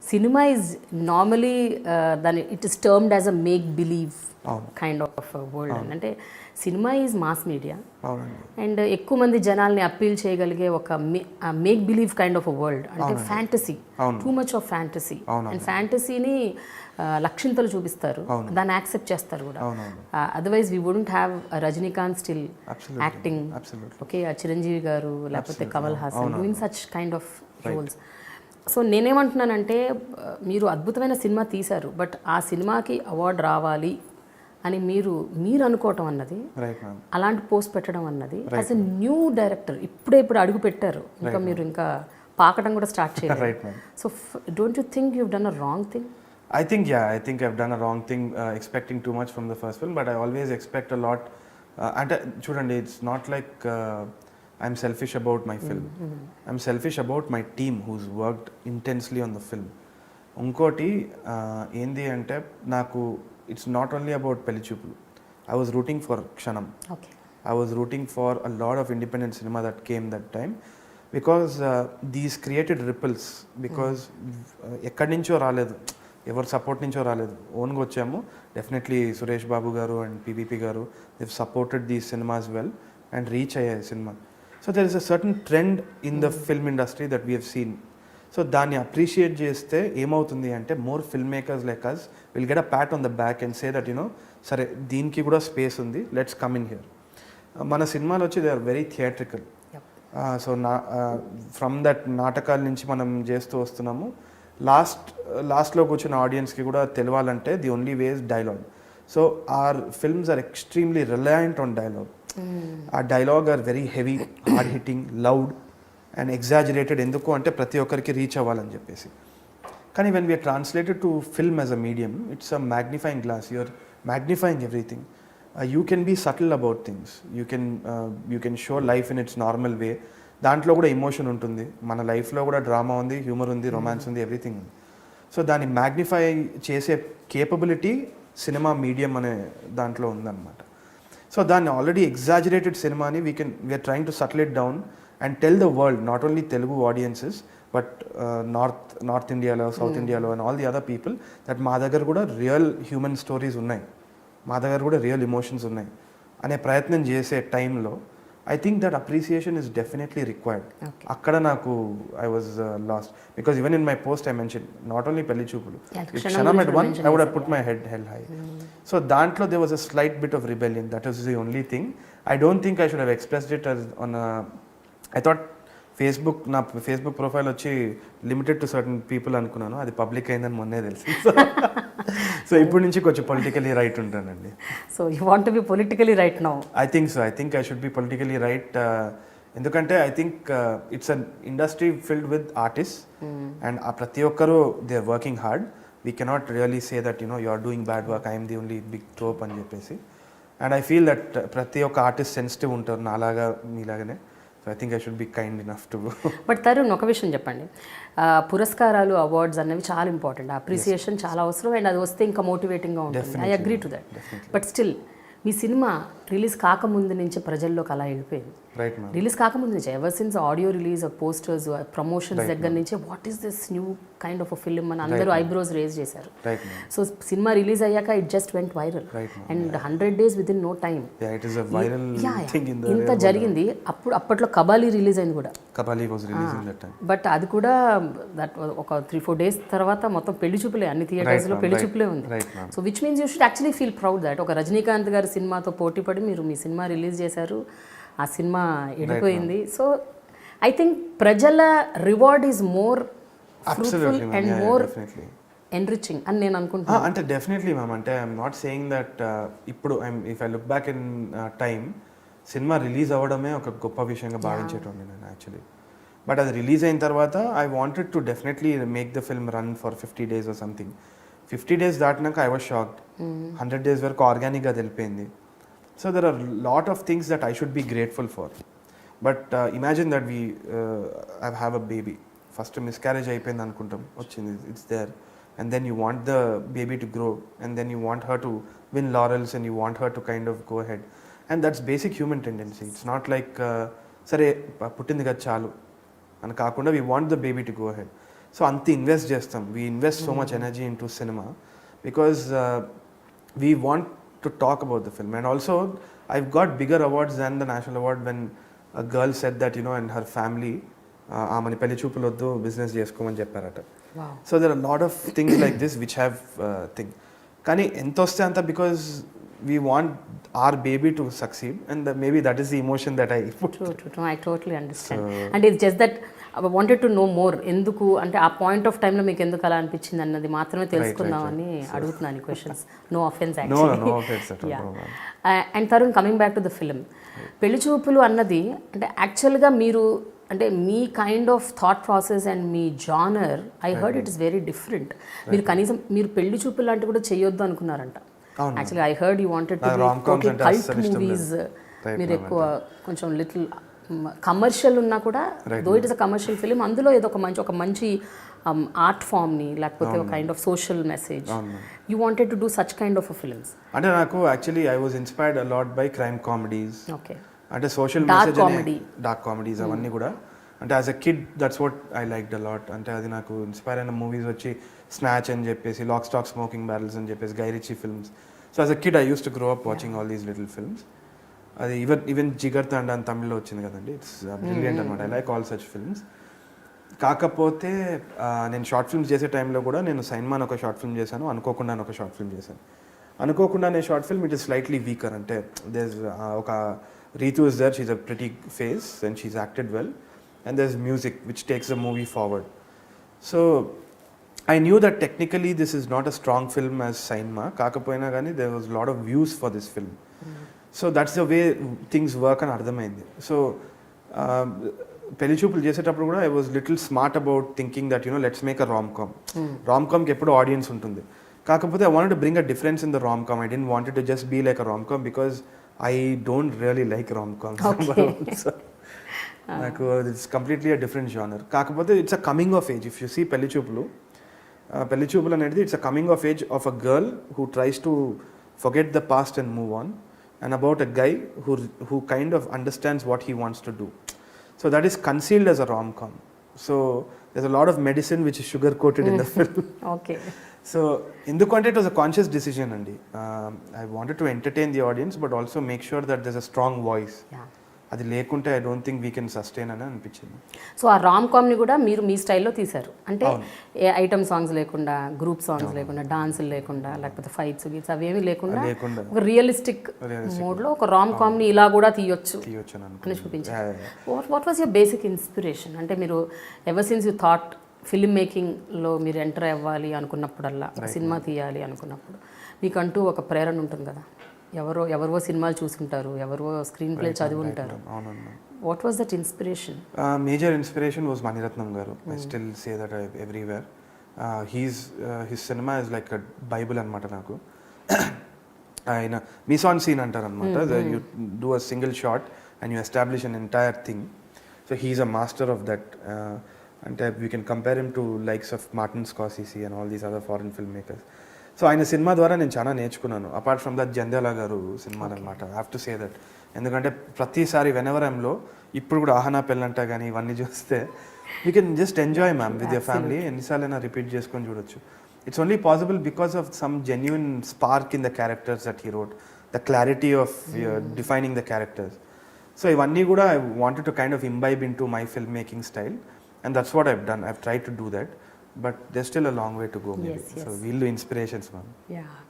Cinema is normally దాని it is termed as a make believe kind of world. అంటే cinema is mass media and ఎక్కువ మంది జనాల్ని appeal చేయగలిగే ఒక make believe kind of a world. అంటే fantasy, too much of fantasy. And ఫ్యాంటసీని లక్షింతలు చూపిస్తారు, దాన్ని యాక్సెప్ట్ చేస్తారు కూడా. Otherwise we wouldn't have Rajinikanth still acting, okay, Chiranjeevi garu లేకపోతే Kamal Haasan doing such kind of roles. So నేనేమంటున్నానంటే మీరు అద్భుతమైన సినిమా తీశారు, బట్ ఆ సినిమాకి అవార్డు రావాలి అని మీరు అనుకోవటం అన్నది, అలాంటి పోస్ట్ పెట్టడం అన్నది యాజ్ ఎ న్యూ డైరెక్టర్ ఇప్పుడు అడుగు పెట్టారు, ఇంకా మీరు ఇంకా పాకటం కూడా స్టార్ట్ చేయాలి. So don't you think you done a wrong thing? I think I've done a wrong thing expecting too much from the first film, but I always expect a lot. And chudandi, it's not like I'm selfish about my film. I'm selfish about my team who's worked intensely on the film. Unkoti endi ante naku it's not only about Pelli Choopulu. I was rooting for Kshanam. Okay. I was rooting for a lot of independent cinema that came that time because these created ripples because ekkadi nuncho raaledu, ఎవరు support నుంచో రాలేదు, ఓన్గా వచ్చాము. Definitely Suresh Babu గారు and PVP garu they've supported these cinemas well and reach అయ్యాయి cinema. So there is a certain trend in the film industry that we have seen. So దాన్ని appreciate చేస్తే ఏమవుతుంది అంటే more film makers like us will get a pat on the back and say that సరే దీనికి కూడా space ఉంది, let's come in here. మన సినిమాలు వచ్చి they are very theatrical. So from that నాటకాల నుంచి మనం చేస్తూ వస్తున్నాము. లాస్ట్లో కూర్చున్న ఆడియన్స్కి కూడా తెలవాలంటే the only way is dialogue. So our films are extremely reliant on dialogue. ఆ dialogue are very heavy, hard hitting, loud and exaggerated. ఎందుకు అంటే ప్రతి ఒక్కరికి రీచ్ అవ్వాలని చెప్పేసి. కానీ when we are translated to film as a medium, it's a magnifying glass. You are magnifying everything. You can be subtle about things. You can show life in it's normal వే. దాంట్లో కూడా emotion ఉంటుంది, మన లైఫ్లో కూడా డ్రామా ఉంది, హ్యూమర్ ఉంది, romance ఉంది, everything ఉంది. సో దాన్ని మ్యాగ్నిఫై చేసే కేపబిలిటీ సినిమా మీడియం అనే దాంట్లో ఉందన్నమాట. సో దాన్ని ఆల్రెడీ ఎగ్జాజరేటెడ్ సినిమాని we're trying to settle it down and tell the world, not only Telugu audiences but north ఇండియాలో, సౌత్ ఇండియాలో and all the other people that మా దగ్గర కూడా రియల్ హ్యూమన్ స్టోరీస్ ఉన్నాయి, మా దగ్గర కూడా రియల్ ఎమోషన్స్ ఉన్నాయి అనే ప్రయత్నం చేసే టైంలో I think that appreciation is definitely required. Akkada naku I was lost because even in my post I mentioned not only Pelli Choopulu, if Kshanam had won I would have put my head held high. So dantlo there was a slight bit of rebellion. That was the only thing. I don't think I should have expressed it as on a, I thought నా Facebook profile వచ్చి limited to certain people అనుకున్నాను, అది public అయిందని మొన్నే తెలుసు. So ఇప్పటి నుంచి కొంచెం పొలిటికలీ రైట్ ఉంటానండి. So you want to be politically right now? I think so. I think I should be politically right. ఎందుకంటే I think it's an industry filled with artist and ఆ ప్రతి ఒక్కరూ they are working hard. We cannot really say that you are doing bad work, I'm the only big top అని చెప్పేసి. And I feel that ప్రతి ఒక్క artist sensitive ఉంటారు నాలాగా మీలాగానే. So I think I should be kind enough to. But Tarun, ఒక విషయం చెప్పండి, పురస్కారాలు, అవార్డ్స్ అనేవి చాలా ఇంపార్టెంట్, అప్రిసియేషన్ చాలా అవసరం అండ్ అది వస్తే ఇంకా మోటివేటింగ్గా ఉంటుంది. I agree to that. But still మీ సినిమా రిలీజ్ కాకముందు నుంచి ప్రజల్లోకి అలా వెళ్ళిపోయింది. రిలీజ్ కాకముందు నుంచి ever since audio release, posters, promotions దగ్గర నుంచి what is this new kind of a film అని అందరూ ఐబ్రోస్ రేజ్ చేశారు. సో సినిమా రిలీజ్ అయ్యాక it just went viral and 100 days within no time ఇంత జరిగింది. అప్పట్లో కబాలీ రిలీజ్ అయింది కూడా, బట్ అది కూడా దట్ ఒక 3-4 days తర్వాత మొత్తం పెళ్లి చూపులే, అన్ని థియేటర్స్లో పెళ్లి చూపులే ఉంది. So which means you should actually feel proud that ఒక రజనీకాంత్ గారి సినిమాతో పోటీపడి మీరు మీ సినిమా రిలీజ్ చేశారు, ఆ సినిమా వెళ్ళిపోయింది. సో ఐ థింక్ ప్రజల reward is more fruitful and more enriching అని నేను అనుకుంటున్నాను. అంటే డెఫినెట్లీ మ్యామ్, అంటే ఐఎమ్ నాట్ సేయింగ్ దట్ ఇప్పుడు if I look back in time cinema release అవ్వడమే ఒక గొప్ప విషయంగా భావించేటోండి నేను యాక్చువల్లీ. బట్ అది రిలీజ్ అయిన తర్వాత I wanted to definitely make the film run for 50 days or something. 50 days దాటినాక ఐ వాజ్ షాక్డ్. 100 days వరకు ఆర్గానిక్గా తెలిపోయింది. So there are lot of things that I should be grateful for. But imagine that we have a baby. First miscarriage అయిపోయింది అనుకుంటాం, వచ్చింది, it's there. And then you want the baby to grow and then you want her to win laurels and you want her to kind of go ahead. And that's basic human tendency. It's not like సరే పుట్టింది కదా చాలు అని కాకుండా we want the baby to go ahead. So అంత invest చేస్తాం. We invest so much energy in to cinema because we want to talk about the film. And also I've got bigger awards than the national award when a girl said that and her family ఆమెని పెళ్లి చూపులు వద్దు, business చేసుకోమని చెప్పారట. So there are lot of things like this which have thing. కానీ ఎంత వస్తే అంత, because we want our baby to succeed, and maybe that is the emotion that I put. True. I totally understand. And it's just that I wanted to know more. ఎందుకు అంటే ఆ point of టైంలో మీకు ఎందుకు అలా అనిపించింది అన్నది మాత్రమే తెలుసుకుందామని అడుగుతున్నాను questions. No offence actually. No offense at all. And Tarun, coming back to the film, Pelli Choopulu అన్నది అంటే యాక్చువల్గా మీరు అంటే మీ kind of thought process and మీ genre, I heard it is very different. మీరు కనీసం మీరు పెళ్లి చూపులు లాంటివి కూడా చేయొద్దు అనుకున్నారంట. Actually I heard you wanted to do cult movies. మీరు ఎక్కువ కొంచెం లిటిల్ కమర్షియల్ ఉన్నా కూడా, though it is a commercial film, అందులో ఏదో ఒక మంచి ఆర్ట్ ఫామ్ని లేకపోతే ఒక kind of social message, you wanted to do such kind of a films. అంటే నాకు actually I was inspired a lot by crime comedies. Okay. అంటే సోషల్ మెసేజ్, డార్క్ కామెడీస్ అవన్నీ కూడా. అంటే as a kid that's what I liked a lot. అంటే అది నాకు inspire అయిన మూవీస్ వచ్చి స్నాచ్ అని చెప్పేసి, లాక్ స్టాక్ స్మోకింగ్ బ్యారల్స్ అని చెప్పేసి, Guy Ritchie films. So as a kid I use to grow up watching all these little films. అది ఈవెన్ జిగర్ తండా అని తమిళ్లో వచ్చింది కదండి, ఇట్స్ బ్రిలియంట్ అనమాట. I like all such films. కాకపోతే నేను షార్ట్ ఫిల్మ్స్ చేసే టైంలో కూడా నేను సైన్మాన్ ఒక షార్ట్ ఫిల్మ్ చేశాను, అనుకోకుండా ఒక షార్ట్ ఫిల్మ్ చేశాను. అనుకోకుండా అనే short film it is slightly weaker. అంటే దేర్ ఒక Ritu is there, she's a pretty face and she's acted well, and there's music which takes the movie forward. So I knew that technically this is not a strong film as Sainma, kakapoyina gani there was a lot of views for this film. So that's the way things work and ardhamaindi. So pelli choopulu chesetappudu kuda I was little smart about thinking that let's make a rom-com. Rom-com ki eppudu audience untundi. Kakapothe I wanted to bring a difference in the rom-com. I didn't want it to just be like a rom-com because I don't really like rom-coms. Okay. Like it's completely a different genre. Kakapothe it's a coming of age. If you see Pelli Choopulu anedi, it's a coming of age of a girl who tries to forget the past and move on, and about a guy who kind of understands what he wants to do. So that is concealed as a rom-com. So there's a lot of medicine which is sugar coated in the film. Okay. So ఎందుకంటే it was a conscious decision అండి. I wanted to entertain the audience but also make sure that there's a strong voice. అది లేకుంటే I don't think we can sustain అని అనిపించింది. So ఆ రామ్ కామ్ని కూడా మీరు మీ స్టైల్లో తీశారు, అంటే ఐటమ్ సాంగ్స్ లేకుండా, గ్రూప్ సాంగ్స్ లేకుండా, డాన్సులు లేకుండా, లేకపోతే ఫైట్స్ గీట్స్ అవేమీ లేకుండా ఒక రియలిస్టిక్ మోడ్లో ఒక రామ్ కామ్ని ఇలా కూడా తీయొచ్చు అని చూపించారు. What was your basic inspiration? అంటే మీరు ever since you thought film మేకింగ్లో మీరు ఎంటర్ అవ్వాలి అనుకున్నప్పుడల్లా, ఒక సినిమా తీయాలి అనుకున్నప్పుడు మీకంటూ ఒక ప్రేరణ ఉంటుంది కదా, ఎవరో సినిమాలు చూసుకుంటారు, ఎవరో స్క్రీన్ ప్లే చదివి ఉంటారు. What was that inspiration? Major inspiration was Mani Ratnam garu. I still say that everywhere. His cinema is like a Bible అనమాట నాకు. ఆయన మిస్ ఆన్ సీన్ అంటారు అనమాట. You do a single shot and you establish an entire thing. So he's a master of that. అంటే we can compare him to likes of Martin Scorsese and all these other foreign film makers. So ఆయన సినిమా ద్వారా నేను చాలా నేర్చుకున్నాను. Apart from that Jandhyala గారు సినిమాలు అనమాట. I have to say that. ఎందుకంటే ప్రతిసారి వెనెవర్ ఐమ్లో ఇప్పుడు కూడా ఆహనా పెళ్ళంట కానీ ఇవన్నీ చూస్తే you can just enjoy ma'am with your family. ఎన్నిసార్లైనా రిపీట్ చేసుకొని చూడొచ్చు. It's only possible because of some genuine spark in the characters that he wrote, the clarity of defining the characters. So ఇవన్నీ కూడా I wanted to kind of imbibe in to my film making style. And that's what I've done. I've tried to do that, but there's still a long way to go maybe. Yes. So we'll do inspirations, ma'am. Yeah.